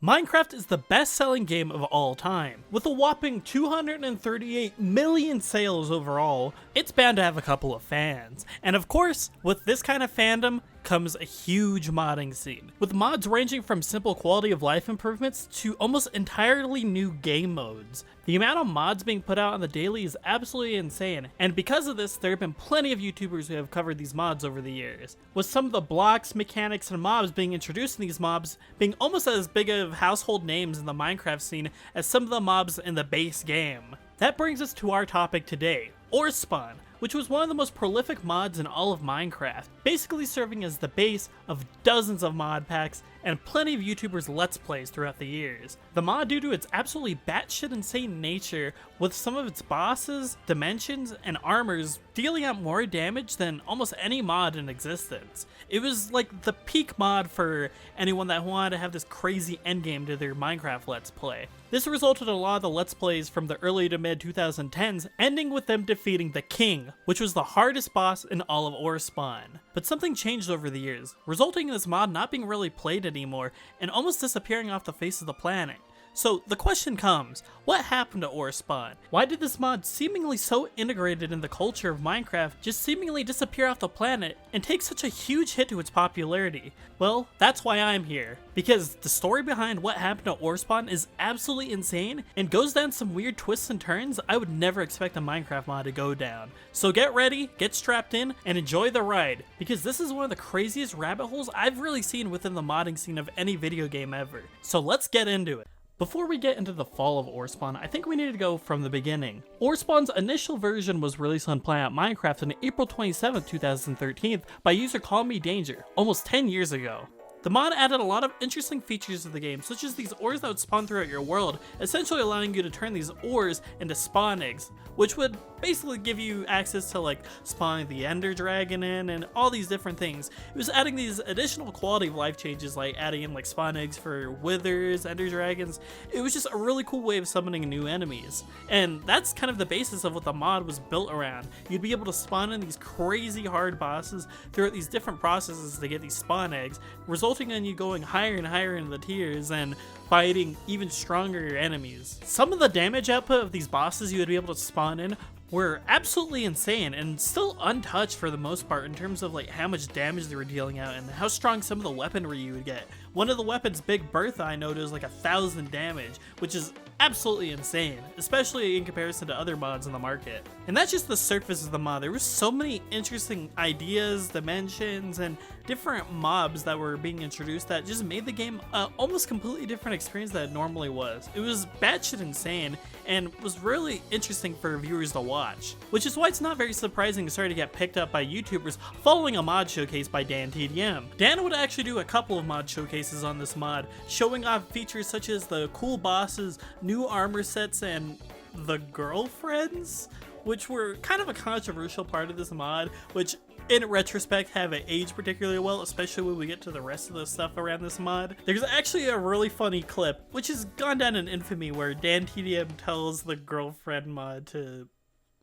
Minecraft is the best-selling game of all time. With a whopping 238 million sales overall, it's bound to have a couple of fans. And of course, with this kind of fandom comes a huge modding scene, with mods ranging from simple quality of life improvements to almost entirely new game modes. The amount of mods being put out on the daily is absolutely insane, and because of this, there have been plenty of YouTubers who have covered these mods over the years, with some of the blocks, mechanics, and mobs being introduced in these mobs being almost as big of household names in the Minecraft scene as some of the mobs in the base game. That brings us to our topic today, Orespawn, which was one of the most prolific mods in all of Minecraft, basically serving as the base of dozens of mod packs and plenty of YouTubers' Let's Plays throughout the years. The mod, due to its absolutely batshit insane nature, with some of its bosses, dimensions, and armors dealing out more damage than almost any mod in existence. It was like the peak mod for anyone that wanted to have this crazy endgame to their Minecraft Let's Play. This resulted in a lot of the Let's Plays from the early to mid 2010s ending with them defeating the King, which was the hardest boss in all of Orespawn. But something changed over the years, resulting in this mod not being really played anymore and almost disappearing off the face of the planet. So the question comes, what happened to Orespawn? Why did this mod, seemingly so integrated in the culture of Minecraft, just seemingly disappear off the planet and take such a huge hit to its popularity? Well, that's why I'm here, because the story behind what happened to Orespawn is absolutely insane and goes down some weird twists and turns I would never expect a Minecraft mod to go down. So get ready, get strapped in, and enjoy the ride, because this is one of the craziest rabbit holes I've really seen within the modding scene of any video game ever. So let's get into it. Before we get into the fall of Orespawn, I think we need to go from the beginning. Orespawn's initial version was released on Planet Minecraft on April 27, 2013 by user CallMeDanger, almost 10 years ago. The mod added a lot of interesting features to the game, such as these ores that would spawn throughout your world, essentially allowing you to turn these ores into spawn eggs, which would basically give you access to like spawning the Ender Dragon in and all these different things. It was adding these additional quality of life changes, like adding in like spawn eggs for withers, Ender Dragons. It was just a really cool way of summoning new enemies. And that's kind of the basis of what the mod was built around. You'd be able to spawn in these crazy hard bosses throughout these different processes to get these spawn eggs, resulting in you going higher and higher in the tiers and fighting even stronger enemies. Some of the damage output of these bosses you would be able to spawn in were absolutely insane and still untouched for the most part in terms of like how much damage they were dealing out and how strong some of the weaponry you would get. One of the weapons, Big Bertha, I know does like 1,000 damage, which is absolutely insane, especially in comparison to other mods on the market. And that's just the surface of the mod. There were so many interesting ideas, dimensions, and different mobs that were being introduced that just made the game almost completely different experience than it normally was. It was batshit insane and was really interesting for viewers to watch, which is why it's not very surprising it started to get picked up by YouTubers following a mod showcase by DanTDM. Dan would actually do a couple of mod showcases on this mod, showing off features such as the cool bosses, new armor sets, and the girlfriends, which were kind of a controversial part of this mod, which in retrospect haven't aged particularly well, especially when we get to the rest of the stuff around this mod. There's actually a really funny clip, which has gone down in infamy, where DanTDM tells the girlfriend mod to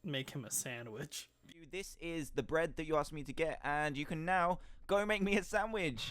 make him a sandwich. This is the bread that you asked me to get, and you can now go make me a sandwich.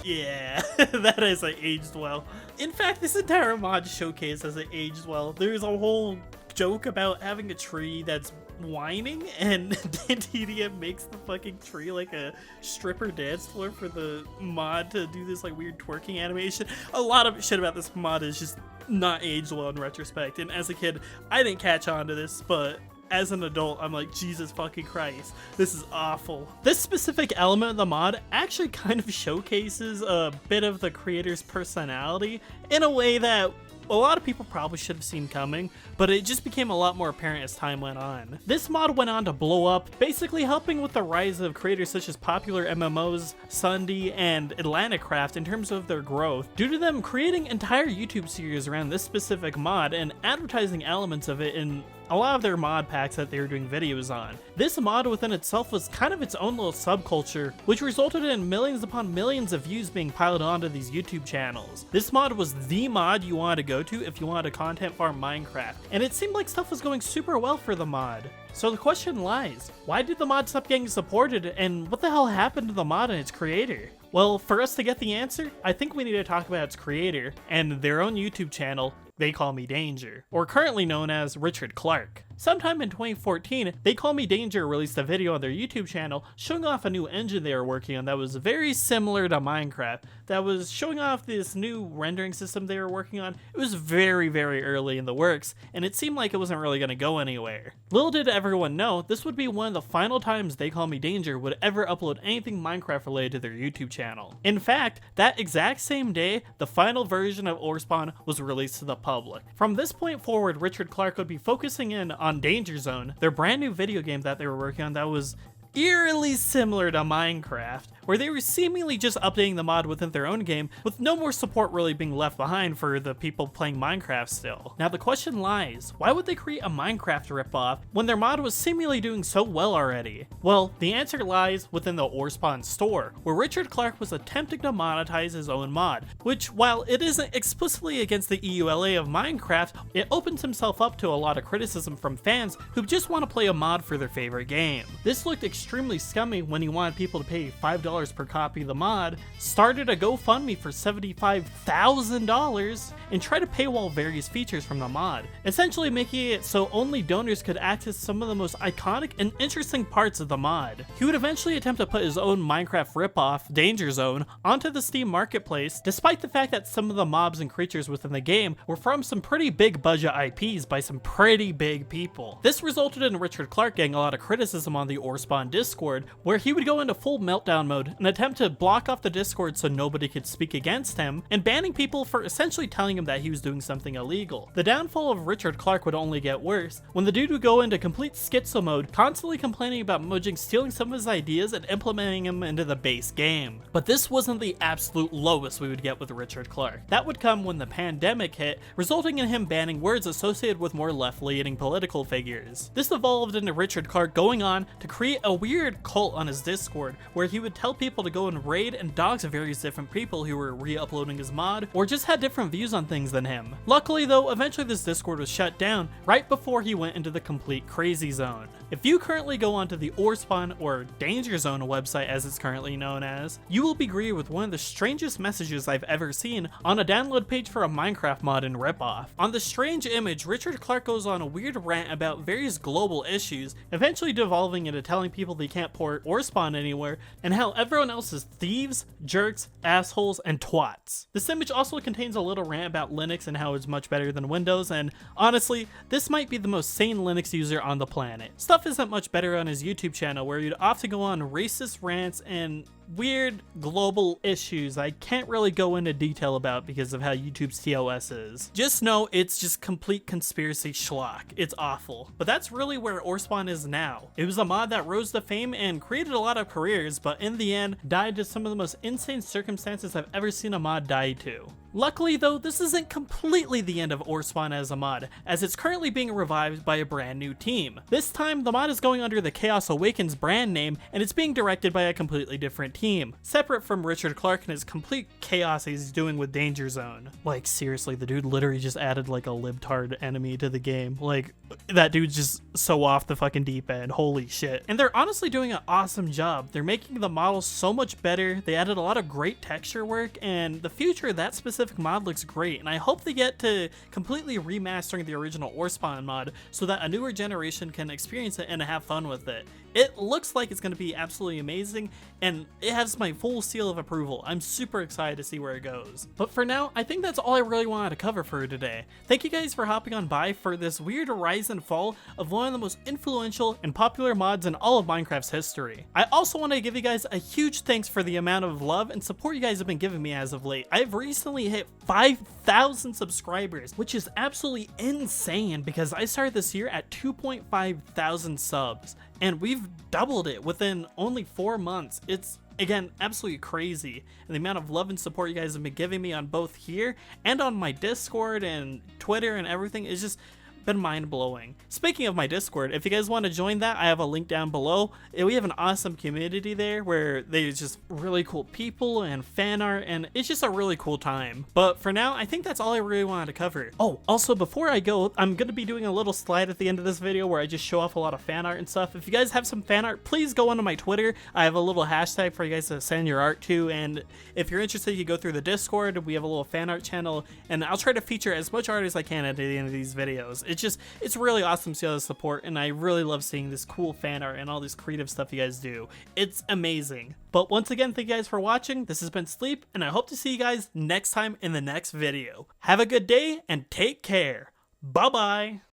Yeah, that has aged well. In fact, this entire mod showcase has aged well. There's a whole joke about having a tree that's whining, and DanTDM makes the fucking tree like a stripper dance floor for the mod to do this like weird twerking animation. A lot of shit about this mod is just not aged well in retrospect, and as a kid, I didn't catch on to this, but as an adult, I'm like, Jesus fucking Christ, this is awful. This specific element of the mod actually kind of showcases a bit of the creator's personality in a way that a lot of people probably should have seen coming, but it just became a lot more apparent as time went on. This mod went on to blow up, basically helping with the rise of creators such as popular MMOs, Sunday, and AtlanticCraft in terms of their growth, due to them creating entire YouTube series around this specific mod and advertising elements of it in a lot of their mod packs that they were doing videos on. This mod within itself was kind of its own little subculture, which resulted in millions upon millions of views being piled onto these YouTube channels. This mod was the mod you wanted to go to if you wanted to content farm Minecraft, and it seemed like stuff was going super well for the mod. So the question lies, why did the mod stop getting supported, and what the hell happened to the mod and its creator? Well, for us to get the answer, I think we need to talk about its creator and their own YouTube channel, They Call Me Danger, or currently known as Richard Clark. Sometime in 2014, They Call Me Danger released a video on their YouTube channel showing off a new engine they were working on that was very similar to Minecraft, that was showing off this new rendering system they were working on. It was very, very early in the works, and it seemed like it wasn't really going to go anywhere. Little did everyone know, this would be one of the final times They Call Me Danger would ever upload anything Minecraft related to their YouTube channel. In fact, that exact same day, the final version of Orespawn was released to the public. From this point forward, Richard Clark would be focusing in on Danger Zone, their brand new video game that they were working on that was eerily similar to Minecraft, where they were seemingly just updating the mod within their own game with no more support really being left behind for the people playing Minecraft still. Now the question lies, why would they create a Minecraft ripoff when their mod was seemingly doing so well already? Well, the answer lies within the Orespawn store, where Richard Clark was attempting to monetize his own mod, which while it isn't explicitly against the EULA of Minecraft, it opens himself up to a lot of criticism from fans who just want to play a mod for their favorite game. This looked extremely scummy when he wanted people to pay $5 per copy of the mod, started a GoFundMe for $75,000, and tried to paywall various features from the mod, essentially making it so only donors could access some of the most iconic and interesting parts of the mod. He would eventually attempt to put his own Minecraft ripoff, Danger Zone, onto the Steam marketplace, despite the fact that some of the mobs and creatures within the game were from some pretty big budget IPs by some pretty big people. This resulted in Richard Clark getting a lot of criticism on the Orespawn Discord, where he would go into full meltdown mode and attempt to block off the Discord so nobody could speak against him, and banning people for essentially telling him that he was doing something illegal. The downfall of Richard Clark would only get worse when the dude would go into complete schizo mode, constantly complaining about Mojang stealing some of his ideas and implementing them into the base game. But this wasn't the absolute lowest we would get with Richard Clark. That would come when the pandemic hit, resulting in him banning words associated with more left-leaning political figures. This evolved into Richard Clark going on to create a weird cult on his Discord, where he would tell people to go and raid and dox various different people who were re-uploading his mod or just had different views on things than him. Luckily though, eventually this Discord was shut down right before he went into the complete crazy zone. If you currently go onto the Orespawn or Danger Zone website as it's currently known as, you will be greeted with one of the strangest messages I've ever seen on a download page for a Minecraft mod and ripoff. On the strange image, Richard Clark goes on a weird rant about various global issues, eventually devolving into telling people they can't port Orespawn anywhere and how everyone else is thieves, jerks, assholes, and twats. This image also contains a little rant about Linux and how it's much better than Windows, and honestly, this might be the most sane Linux user on the planet. Stuff isn't much better on his YouTube channel, where you'd often go on racist rants and weird global issues I can't really go into detail about because of how YouTube's TOS is. Just know it's just complete conspiracy schlock. It's awful. But that's really where Orespawn is now. It was a mod that rose to fame and created a lot of careers, but in the end died to some of the most insane circumstances I've ever seen a mod die to. Luckily though, this isn't completely the end of Orespawn as a mod, as it's currently being revived by a brand new team. This time, the mod is going under the Chaos Awakens brand name, and it's being directed by a completely different team, separate from Richard Clark and his complete chaos he's doing with Danger Zone. Like seriously, the dude literally just added like a libtard enemy to the game. Like, that dude's just so off the fucking deep end, holy shit. And they're honestly doing an awesome job. They're making the models so much better, they added a lot of great texture work, and the future of that specific mod looks great, and I hope they get to completely remastering the original Orespawn mod so that a newer generation can experience it and have fun with it. It looks like it's going to be absolutely amazing, and it has my full seal of approval. I'm super excited to see where it goes. But for now, I think that's all I really wanted to cover for today. Thank you guys for hopping on by for this weird rise and fall of one of the most influential and popular mods in all of Minecraft's history. I also want to give you guys a huge thanks for the amount of love and support you guys have been giving me as of late. I've recently hit 5,000 subscribers, which is absolutely insane because I started this year at 2.5 thousand subs. And we've doubled it within only 4 months. It's, again, absolutely crazy. And the amount of love and support you guys have been giving me on both here and on my Discord and Twitter and everything is just been mind-blowing. Speaking of my Discord, if you guys want to join that, I have a link down below. We have an awesome community there where there's just really cool people and fan art, and it's just a really cool time. But for now, I think that's all I really wanted to cover. Oh, also before I go, I'm going to be doing a little slide at the end of this video where I just show off a lot of fan art and stuff. If you guys have some fan art, please go onto my Twitter. I have a little hashtag for you guys to send your art to, and if you're interested, you go through the Discord. We have a little fan art channel, and I'll try to feature as much art as I can at the end of these videos. It's really awesome to see all the support, and I really love seeing this cool fan art and all this creative stuff you guys do. It's amazing. But once again, thank you guys for watching. This has been Sleep, and I hope to see you guys next time in the next video. Have a good day, and take care. Bye-bye.